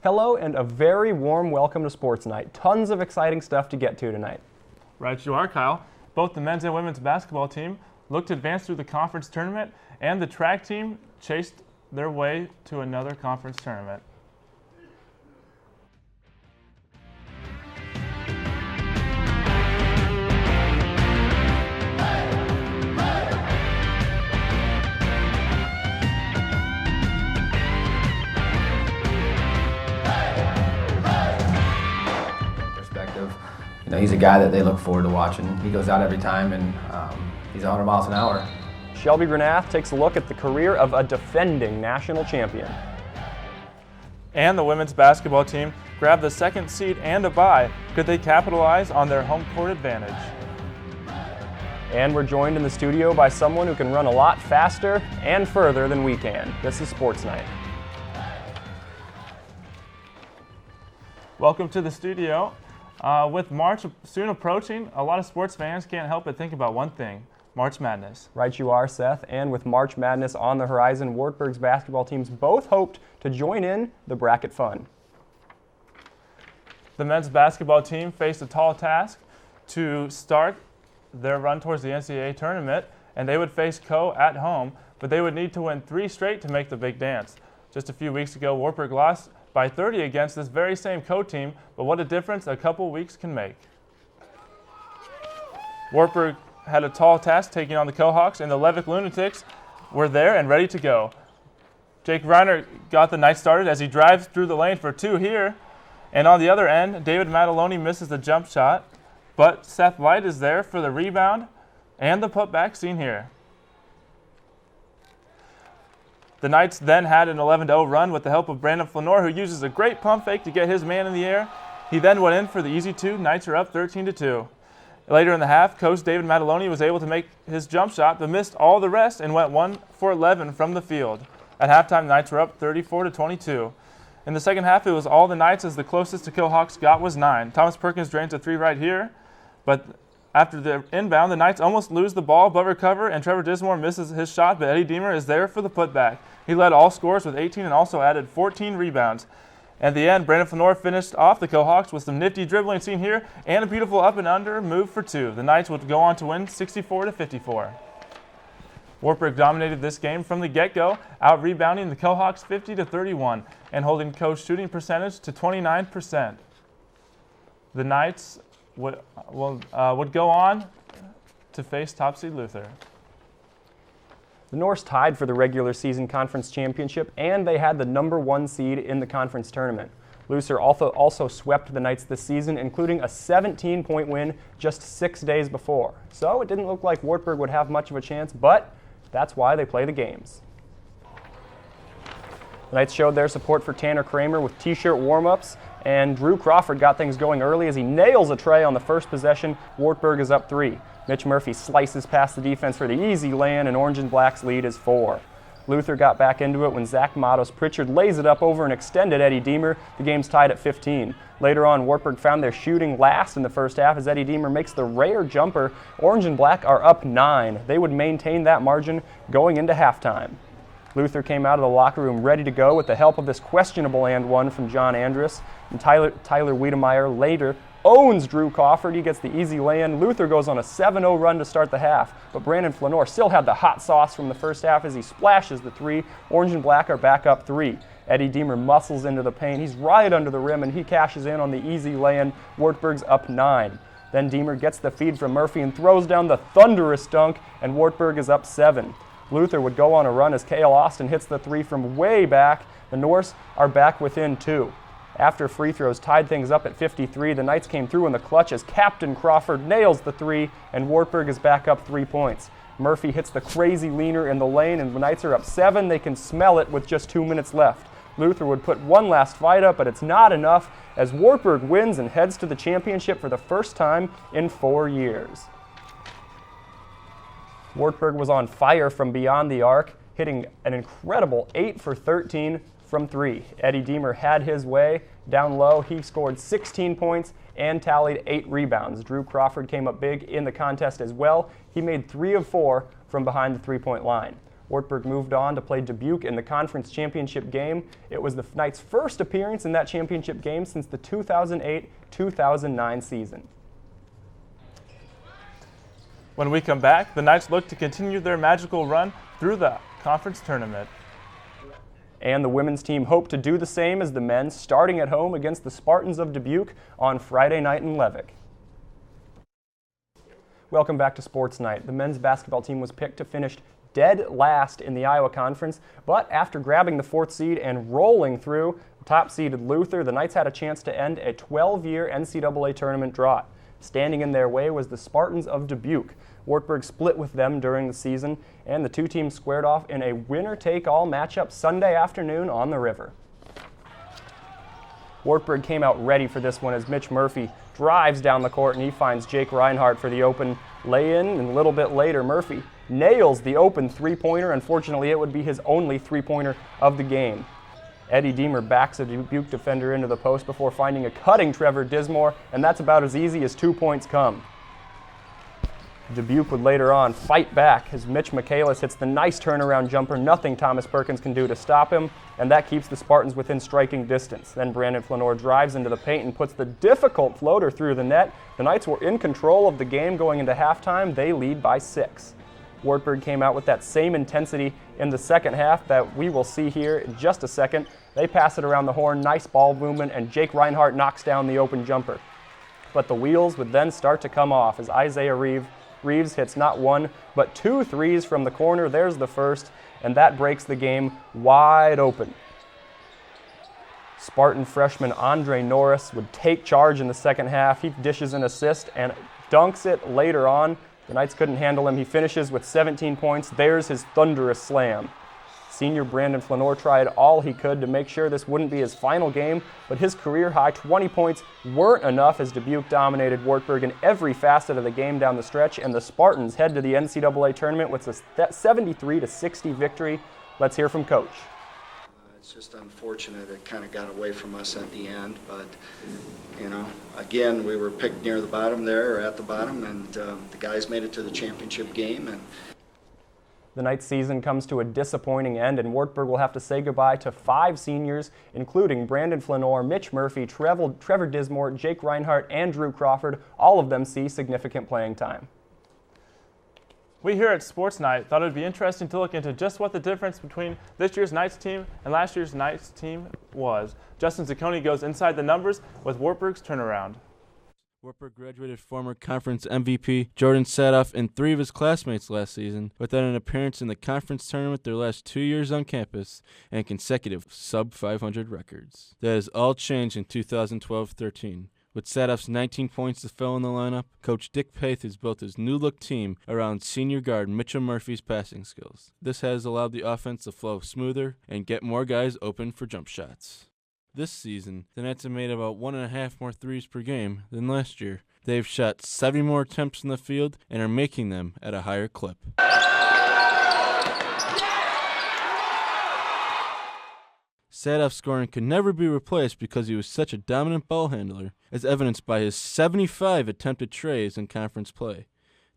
Hello and a very warm welcome to Sports Night. Tons of exciting stuff to get to tonight. Right you are, Kyle. Both the men's and women's basketball team looked to advance through the conference tournament, and the track team chased their way to another conference tournament. He's a guy that they look forward to watching. He goes out every time, and he's 100 miles an hour. Shelby Grenath takes a look at the career of a defending national champion. And the women's basketball team grabbed the second seed and a bye. Could they capitalize on their home court advantage? And we're joined in the studio by someone who can run a lot faster and further than we can. This is Sports Night. Welcome to the studio. With March soon approaching, a lot of sports fans can't help but think about one thing: March Madness. Right you are, Seth. And with March Madness on the horizon, Wartburg's basketball teams both hoped to join in the bracket fun. The men's basketball team faced a tall task to start their run towards the NCAA tournament, and they would face Co at home, but they would need to win 3 straight to make the big dance. Just a few weeks ago, Wartburg lost by 30 against this very same Co team, but what a difference a couple weeks can make. Wartburg had a tall task taking on the Co-Hawks, and the Levick Lunatics were there and ready to go. Jake Reiner got the night started as he drives through the lane for 2 here, and on the other end, David Mataloni misses the jump shot, but Seth Light is there for the rebound and the putback seen here. The Knights then had an 11-0 run with the help of Brandon Flanor, who uses a great pump fake to get his man in the air. He then went in for the easy 2. Knights are up 13-2. Later in the half, coach David Mataloni was able to make his jump shot, but missed all the rest and went 1 for 11 from the field. At halftime, the Knights were up 34-22. In the second half, it was all the Knights, as the closest to Co-Hawks got was 9. Thomas Perkins drains a 3 right here, but after the inbound, the Knights almost lose the ball but recover, and Trevor Dismore misses his shot, but Eddie Deemer is there for the putback. He led all scorers with 18 and also added 14 rebounds. At the end, Brandon Flanor finished off the Co-Hawks with some nifty dribbling seen here and a beautiful up and under move for 2. The Knights would go on to win 64-54. Wartburg dominated this game from the get-go, out-rebounding the Co-Hawks 50-31 and holding Co's shooting percentage to 29%. The Knights would go on to face top seed Luther. The Norse tied for the regular season conference championship, and they had the #1 seed in the conference tournament. Luther also swept the Knights this season, including a 17-point win just 6 days before. So it didn't look like Wartburg would have much of a chance, but that's why they play the games. The Knights showed their support for Tanner Kramer with t-shirt warm-ups, and Drew Crawford got things going early as he nails a tray on the first possession. Wartburg is up 3. Mitch Murphy slices past the defense for the easy lay-in, and Orange and Black's lead is 4. Luther got back into it when Zach Matos Pritchard lays it up over an extended Eddie Deemer. The game's tied at 15. Later on, Wartburg found their shooting last in the first half as Eddie Deemer makes the rare jumper. Orange and Black are up 9. They would maintain that margin going into halftime. Luther came out of the locker room ready to go with the help of this questionable and one from John Andrus. And Tyler Wiedemeyer later owns Drew Crawford. He gets the easy lay-in. Luther goes on a 7-0 run to start the half, but Brandon Flanor still had the hot sauce from the first half as he splashes the 3. Orange and Black are back up 3. Eddie Deemer muscles into the paint. He's right under the rim, and he cashes in on the easy lay-in. Wartburg's up 9. Then Deemer gets the feed from Murphy and throws down the thunderous dunk, and Wartburg is up 7. Luther would go on a run as Cale Austin hits the 3 from way back. The Norse are back within 2. After free throws tied things up at 53, the Knights came through in the clutch as Captain Crawford nails the 3, and Wartburg is back up 3 points. Murphy hits the crazy leaner in the lane, and the Knights are up 7. They can smell it with just 2 minutes left. Luther would put one last fight up, but it's not enough as Wartburg wins and heads to the championship for the first time in 4 years. Wartburg was on fire from beyond the arc, hitting an incredible 8 for 13 from 3. Eddie Deemer had his way. Down low, he scored 16 points and tallied 8 rebounds. Drew Crawford came up big in the contest as well. He made 3 of 4 from behind the three-point line. Wartburg moved on to play Dubuque in the conference championship game. It was the Knights' first appearance in that championship game since the 2008-2009 season. When we come back, the Knights look to continue their magical run through the conference tournament. And the women's team hope to do the same as the men, starting at home against the Spartans of Dubuque on Friday night in Levick. Welcome back to Sports Night. The men's basketball team was picked to finish dead last in the Iowa Conference, but after grabbing the 4th seed and rolling through top-seeded Luther, the Knights had a chance to end a 12-year NCAA tournament drought. Standing in their way was the Spartans of Dubuque. Wartburg split with them during the season, and the two teams squared off in a winner-take-all matchup Sunday afternoon on the river. Wartburg came out ready for this one as Mitch Murphy drives down the court and he finds Jake Reinhardt for the open lay-in, and a little bit later Murphy nails the open three-pointer. Unfortunately, it would be his only three-pointer of the game. Eddie Deemer backs a Dubuque defender into the post before finding a cutting Trevor Dismore, and that's about as easy as 2 points come. Dubuque would later on fight back as Mitch Michaelis hits the nice turnaround jumper. Nothing Thomas Perkins can do to stop him, and that keeps the Spartans within striking distance. Then Brandon Flanor drives into the paint and puts the difficult floater through the net. The Knights were in control of the game going into halftime. They lead by 6. Wartburg came out with that same intensity in the second half that we will see here in just a second. They pass it around the horn, nice ball movement, and Jake Reinhardt knocks down the open jumper. But the wheels would then start to come off as Isaiah Reeves hits not one, but 2 threes from the corner. There's the first, and that breaks the game wide open. Spartan freshman Andre Norris would take charge in the second half. He dishes an assist and dunks it later on. The Knights couldn't handle him. He finishes with 17 points. There's his thunderous slam. Senior Brandon Flanor tried all he could to make sure this wouldn't be his final game, but his career-high 20 points weren't enough as Dubuque dominated Wartburg in every facet of the game down the stretch, and the Spartans head to the NCAA tournament with a 73-60 victory. Let's hear from Coach. It's just unfortunate it kind of got away from us at the end, but, again, we were picked near the bottom there, or at the bottom, and the guys made it to the championship game. And the Knights season comes to a disappointing end, and Wartburg will have to say goodbye to 5 seniors, including Brandon Flanor, Mitch Murphy, Trevor Dismore, Jake Reinhardt, and Drew Crawford. All of them see significant playing time. We here at Sports Night thought it would be interesting to look into just what the difference between this year's Knights team and last year's Knights team was. Justin Zacconi goes inside the numbers with Wartburg's turnaround. Wartburg graduated former conference MVP Jordan Sadoff and 3 of his classmates last season, without an appearance in the conference tournament their last 2 years on campus, and consecutive sub-500 records. That has all changed in 2012-13. With Sadoff's 19 points to fill in the lineup, Coach Dick Paith has built his new-look team around senior guard Mitchell Murphy's passing skills. This has allowed the offense to flow smoother and get more guys open for jump shots. This season, the Knights have made about 1.5 more threes per game than last year. They've shot 70 more attempts in the field and are making them at a higher clip. Sadoff's scoring could never be replaced because he was such a dominant ball handler, as evidenced by his 75 attempted trays in conference play.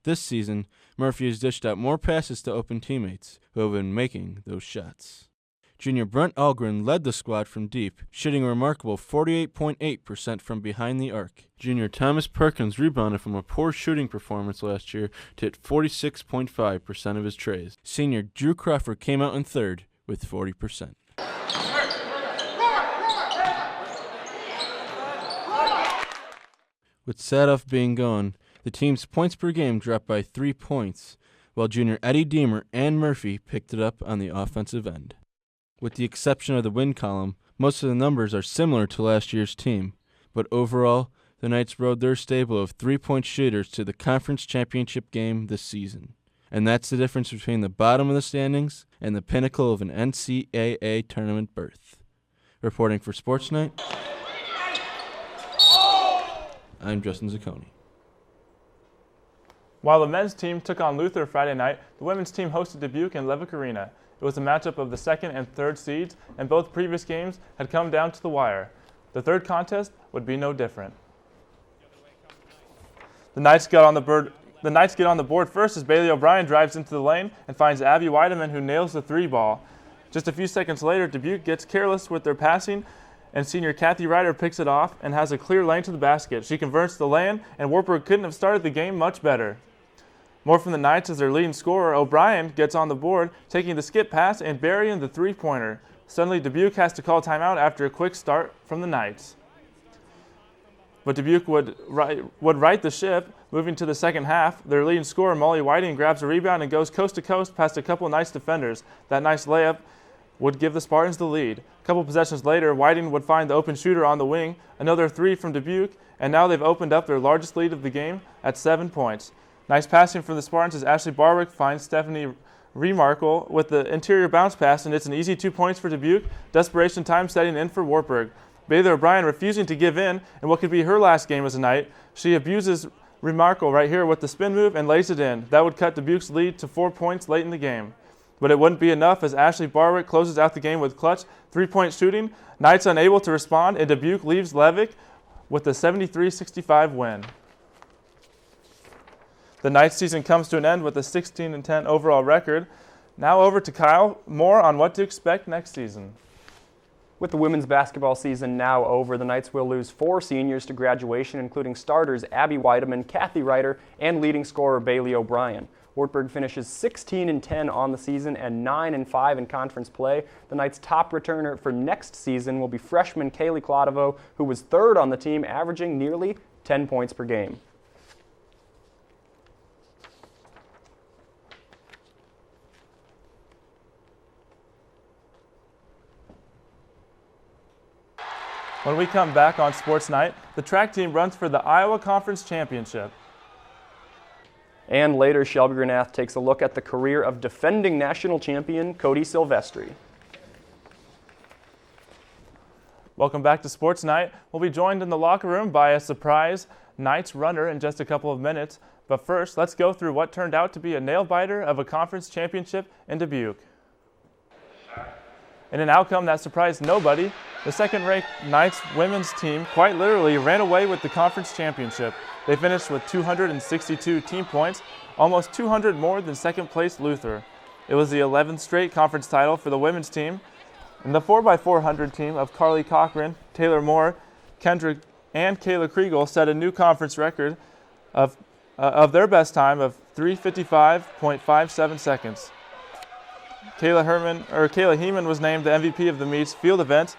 This season, Murphy has dished out more passes to open teammates who have been making those shots. Junior Brent Algren led the squad from deep, shooting a remarkable 48.8% from behind the arc. Junior Thomas Perkins rebounded from a poor shooting performance last year to hit 46.5% of his trays. Senior Drew Crawford came out in third with 40%. With Sadoff being gone, the team's points per game dropped by 3 points, while junior Eddie Deemer and Murphy picked it up on the offensive end. With the exception of the win column, most of the numbers are similar to last year's team, but overall, the Knights rode their stable of 3-point shooters to the conference championship game this season. And that's the difference between the bottom of the standings and the pinnacle of an NCAA tournament berth. Reporting for SportsKnight, I'm Justin Zacconi. While the men's team took on Luther Friday night, the women's team hosted Dubuque in Levick Arena. It was a matchup of the 2nd and 3rd seeds, and both previous games had come down to the wire. The third contest would be no different. The Knights got on the the Knights get on the board first as Bailey O'Brien drives into the lane and finds Abby Weideman, who nails the 3-ball. Just a few seconds later, Dubuque gets careless with their passing, and senior Kathy Ryder picks it off and has a clear lane to the basket. She converts the lay-in, and Wartburg couldn't have started the game much better. More from the Knights as their leading scorer, O'Brien, gets on the board, taking the skip pass and burying the 3-pointer. Suddenly, Dubuque has to call timeout after a quick start from the Knights. But Dubuque would right the ship, moving to the second half. Their leading scorer, Molly Whiting, grabs a rebound and goes coast to coast past a couple Knights defenders. That nice layup would give the Spartans the lead. A couple possessions later, Whiting would find the open shooter on the wing, another 3 from Dubuque, and now they've opened up their largest lead of the game at 7 points. Nice passing from the Spartans as Ashley Barwick finds Stephanie Remarkle with the interior bounce pass, and it's an easy 2 points for Dubuque. Desperation time setting in for Wartburg. Bailey O'Brien refusing to give in in what could be her last game as a Knight. She abuses Remarkle right here with the spin move and lays it in. That would cut Dubuque's lead to 4 points late in the game. But it wouldn't be enough as Ashley Barwick closes out the game with clutch 3-point shooting. Knights unable to respond, and Dubuque leaves Levick with a 73-65 win. The Knights season comes to an end with a 16-10 overall record. Now over to Kyle, more on what to expect next season. With the women's basketball season now over, the Knights will lose 4 seniors to graduation, including starters Abby Weideman, Kathy Ryder, and leading scorer Bailey O'Brien. Wartburg finishes 16-10 on the season and 9-5 in conference play. The Knights' top returner for next season will be freshman Kaylee Clodovo, who was 3rd on the team, averaging nearly 10 points per game. When we come back on Sports Night, the track team runs for the Iowa Conference Championship. And later, Shelby Granath takes a look at the career of defending national champion Cody Silvestri. Welcome back to Sports Night. We'll be joined in the locker room by a surprise Knights runner in just a couple of minutes. But first, let's go through what turned out to be a nail-biter of a conference championship in Dubuque. In an outcome that surprised nobody, the second-ranked Knights women's team quite literally ran away with the conference championship. They finished with 262 team points, almost 200 more than second-place Luther. It was the 11th straight conference title for the women's team. And the 4x400 team of Carly Cochran, Taylor Moore, Kendrick, and Kayla Kriegel set a new conference record of their best time of 3:55.57 seconds. Kayla Heeman was named the MVP of the meet's field event,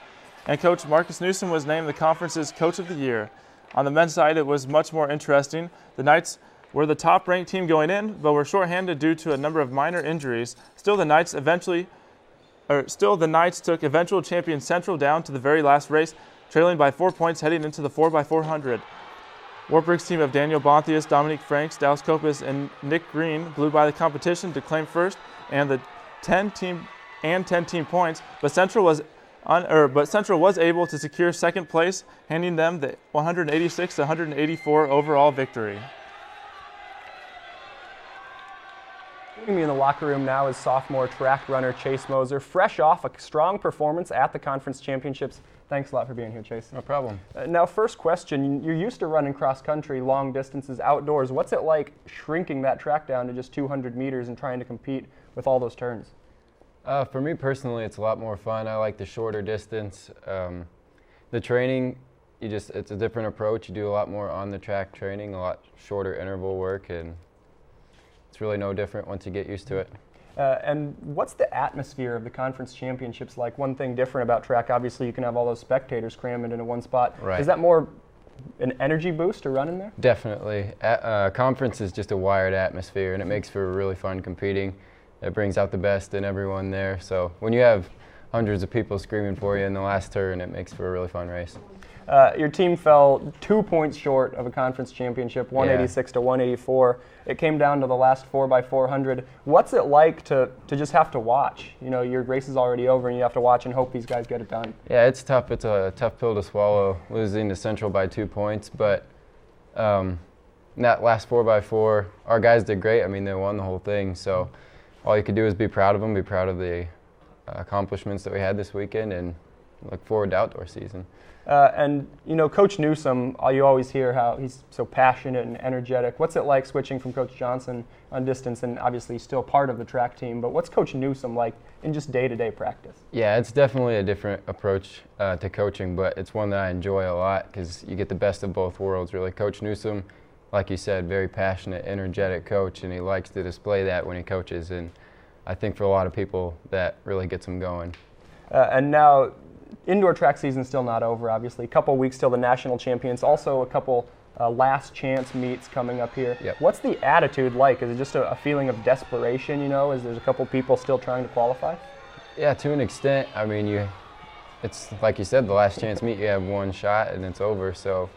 and Coach Marcus Newsom was named the conference's Coach of the Year. On the men's side, it was much more interesting. The Knights were the top-ranked team going in, but were shorthanded due to a number of minor injuries. Still, the Knights took eventual champion Central down to the very last race, trailing by 4 points heading into the 4x400. Wartburg's team of Daniel Bonthius, Dominique Franks, Dallas Copas, and Nick Green blew by the competition to claim first and the 10 team points, but Central was able to secure second place, handing them the 186-184 overall victory. Joining me in the locker room now is sophomore track runner Chase Moser, fresh off a strong performance at the conference championships. Thanks a lot for being here, Chase. No problem. Now, first question, you're used to running cross country, long distances, outdoors. What's it like shrinking that track down to just 200 meters and trying to compete with all those turns? For me personally, it's a lot more fun. I like the shorter distance. The training, it's a different approach. You do a lot more on the track training, a lot shorter interval work, and it's really no different once you get used to it. And what's the atmosphere of the conference championships like? One thing different about track, obviously you can have all those spectators crammed into one spot. Right. Is that more an energy boost to run in there? Definitely. Conference is just a wired atmosphere, and it makes for really fun competing. It brings out the best in everyone there. So when you have hundreds of people screaming for you in the last turn, it makes for a really fun race. Your team fell 2 points short of a conference championship, 186 to 184. It came down to the last 4x400. What's it like to just have to watch? You know, your race is already over and you have to watch and hope these guys get it done. Yeah, it's tough. It's a tough pill to swallow, losing to Central by 2 points. But in that last 4x4, our guys did great. I mean, they won the whole thing. So all you could do is be proud of them, be proud of the accomplishments that we had this weekend, and look forward to outdoor season. And, you know, Coach Newsom, you always hear how he's so passionate and energetic. What's it like switching from Coach Johnson on distance, and obviously still part of the track team, but what's Coach Newsom like in just day-to-day practice? Yeah, it's definitely a different approach to coaching, but it's one that I enjoy a lot because you get the best of both worlds, really. Coach Newsom, like you said, very passionate, energetic coach, and he likes to display that when he coaches, and I think for a lot of people that really gets him going. And now, indoor track season's still not over, obviously. A couple weeks till the national champions. Also, a couple last chance meets coming up here. Yep. What's the attitude like? Is it just a feeling of desperation, you know? Is there's a couple people still trying to qualify? Yeah, to an extent. I mean, it's like you said, the last chance meet, you have one shot and it's over. So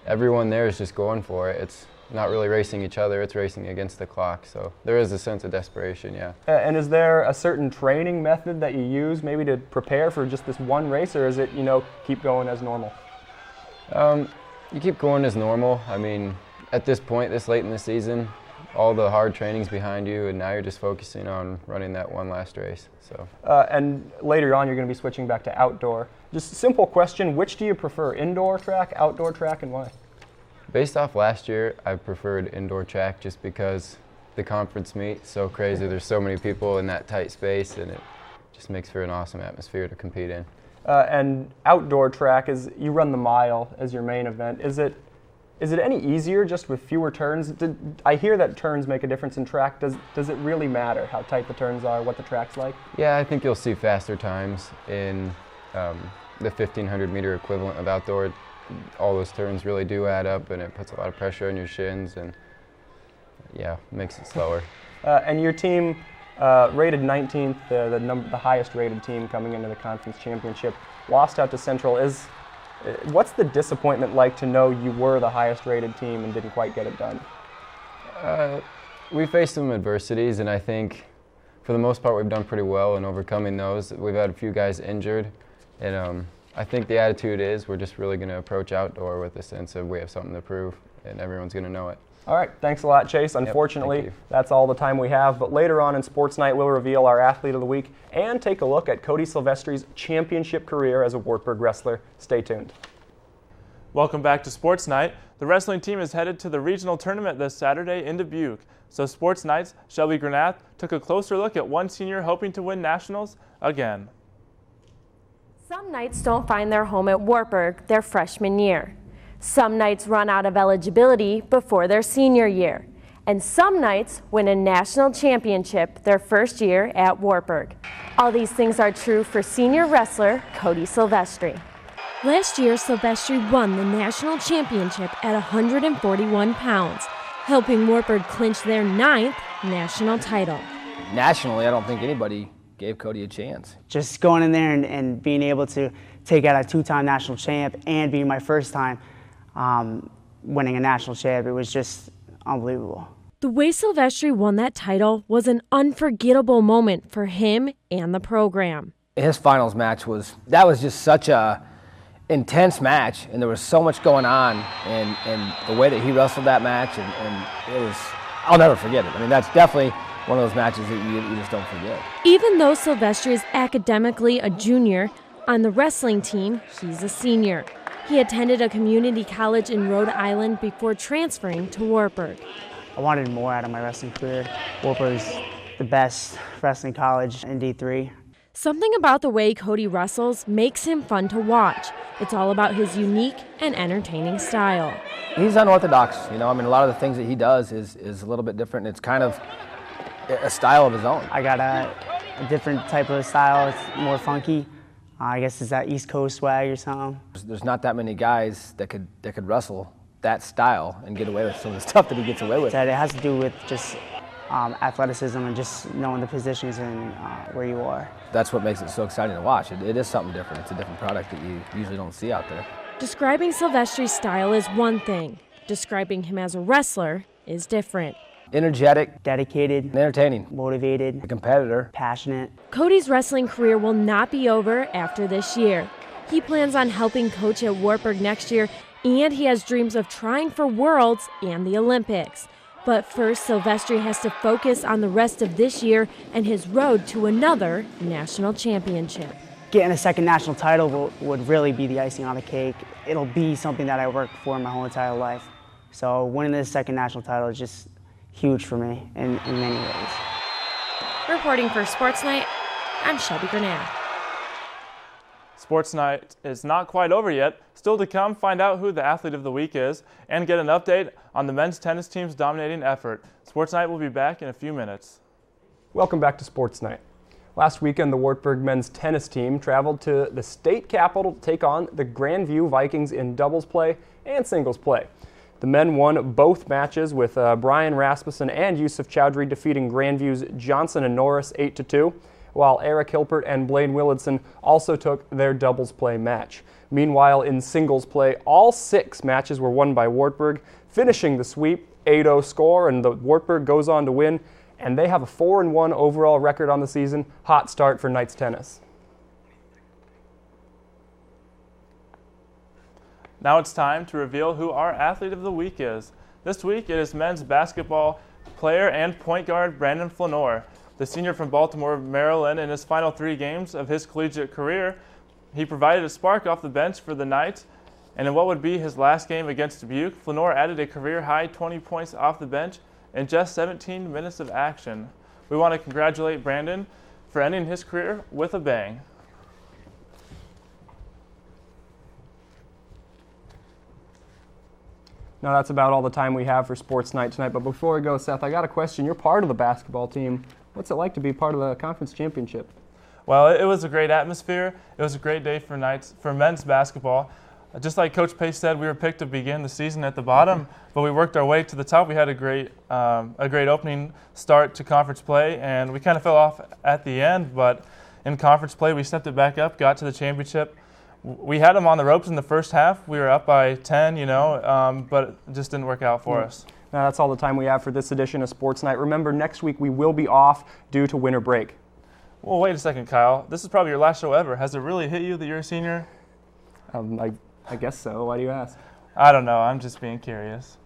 everyone there is just going for it. It's not really racing each other, it's racing against the clock. So there is a sense of desperation, yeah. And is there a certain training method that you use maybe to prepare for just this one race, or is it, you know, keep going as normal? You keep going as normal. I mean, at this point, this late in the season, all the hard training's behind you, and now you're just focusing on running that one last race. So. And later on, you're going to be switching back to outdoor. Just a simple question, which do you prefer, indoor track, outdoor track, and why? Based off last year, I preferred indoor track just because the conference meet's so crazy. There's so many people in that tight space, and it just makes for an awesome atmosphere to compete in. And outdoor track, is you run the mile as your main event. Is it any easier just with fewer turns? I hear that turns make a difference in track. Does it really matter how tight the turns are, what the track's like? Yeah, I think you'll see faster times in the 1,500 meter equivalent of outdoor. All those turns really do add up, and it puts a lot of pressure on your shins, and yeah, makes it slower. And your team rated 19th, the highest rated team coming into the conference championship, lost out to Central. What's the disappointment like to know you were the highest rated team and didn't quite get it done? We faced some adversities, and I think for the most part we've done pretty well in overcoming those. We've had a few guys injured, and I think the attitude is we're just really going to approach outdoor with a sense of we have something to prove, and everyone's going to know it. All right, thanks a lot, Chase. Unfortunately, that's all the time we have, but later on in Sports Night, we'll reveal our Athlete of the Week and take a look at Cody Silvestri's championship career as a Wartburg wrestler. Stay tuned. Welcome back to Sports Night. The wrestling team is headed to the regional tournament this Saturday in Dubuque. So Sports Night's Shelby Granath took a closer look at one senior hoping to win nationals again. Some Knights don't find their home at Wartburg their freshman year. Some Knights run out of eligibility before their senior year. And some Knights win a national championship their first year at Wartburg. All these things are true for senior wrestler Cody Silvestri. Last year, Silvestri won the national championship at 141 pounds, helping Wartburg clinch their 9th national title. Nationally, I don't think anybody gave Cody a chance. Just going in there and being able to take out a two-time national champ and being my first time winning a national champ, it was just unbelievable. The way Silvestri won that title was an unforgettable moment for him and the program. His finals match was just such a intense match, and there was so much going on, and the way that he wrestled that match, and it was, I'll never forget it. I mean, that's definitely one of those matches that you just don't forget. Even though Silvestri is academically a junior, on the wrestling team, he's a senior. He attended a community college in Rhode Island before transferring to Wartburg. I wanted more out of my wrestling career. Wartburg's the best wrestling college in D3. Something about the way Cody wrestles makes him fun to watch. It's all about his unique and entertaining style. He's unorthodox, you know. I mean, a lot of the things that he does is a little bit different. It's kind of a style of his own. I got a different type of style. It's more funky. I guess it's that East Coast swag or something. There's not that many guys that could wrestle that style and get away with some of the stuff that he gets away with. It has to do with just athleticism and just knowing the positions and where you are. That's what makes it so exciting to watch. It is something different. It's a different product that you usually don't see out there. Describing Silvestri's style is one thing. Describing him as a wrestler is different. Energetic, dedicated, and entertaining, motivated, a competitor, passionate. Cody's wrestling career will not be over after this year. He plans on helping coach at Wartburg next year, and he has dreams of trying for Worlds and the Olympics. But first, Silvestri has to focus on the rest of this year and his road to another national championship. getting a second national title would really be the icing on the cake. It'll be something that I worked for my whole entire life. So winning this second national title is just huge for me in many ways. Reporting for SportsKnight, I'm Shelby Grenad. SportsKnight is not quite over yet. Still to come, find out who the Athlete of the Week is and get an update on the men's tennis team's dominating effort. SportsKnight will be back in a few minutes. Welcome back to SportsKnight. Last weekend, the Wartburg men's tennis team traveled to the state capital to take on the Grandview Vikings in doubles play and singles play. The men won both matches with Brian Rasmussen and Yusuf Chowdhury defeating Grandview's Johnson and Norris 8-2, while Eric Hilpert and Blaine Willardson also took their doubles play match. Meanwhile, in singles play, all 6 matches were won by Wartburg, finishing the sweep 8-0 score, and the Wartburg goes on to win, and they have a 4-1 overall record on the season. Hot start for Knights tennis. Now it's time to reveal who our Athlete of the Week is. This week it is men's basketball player and point guard Brandon Flanor. The senior from Baltimore, Maryland, in his final 3 games of his collegiate career, he provided a spark off the bench for the Knights, and in what would be his last game against Dubuque, Flanor added a career-high 20 points off the bench in just 17 minutes of action. We want to congratulate Brandon for ending his career with a bang. Now that's about all the time we have for SportsKnight tonight, but before we go, Seth, I got a question. You're part of the basketball team. What's it like to be part of the conference championship? Well, it was a great atmosphere. It was a great day for men's basketball. Just like Coach Pace said, we were picked to begin the season at the bottom, but we worked our way to the top. We had a great opening start to conference play, and we kind of fell off at the end, but in conference play, we stepped it back up, got to the championship. We had them on the ropes in the first half. We were up by 10, but it just didn't work out for us. Now that's all the time we have for this edition of SportsKnight. Remember, next week we will be off due to winter break. Well, wait a second, Kyle. This is probably your last show ever. Has it really hit you that you're a senior? I guess so. Why do you ask? I don't know. I'm just being curious.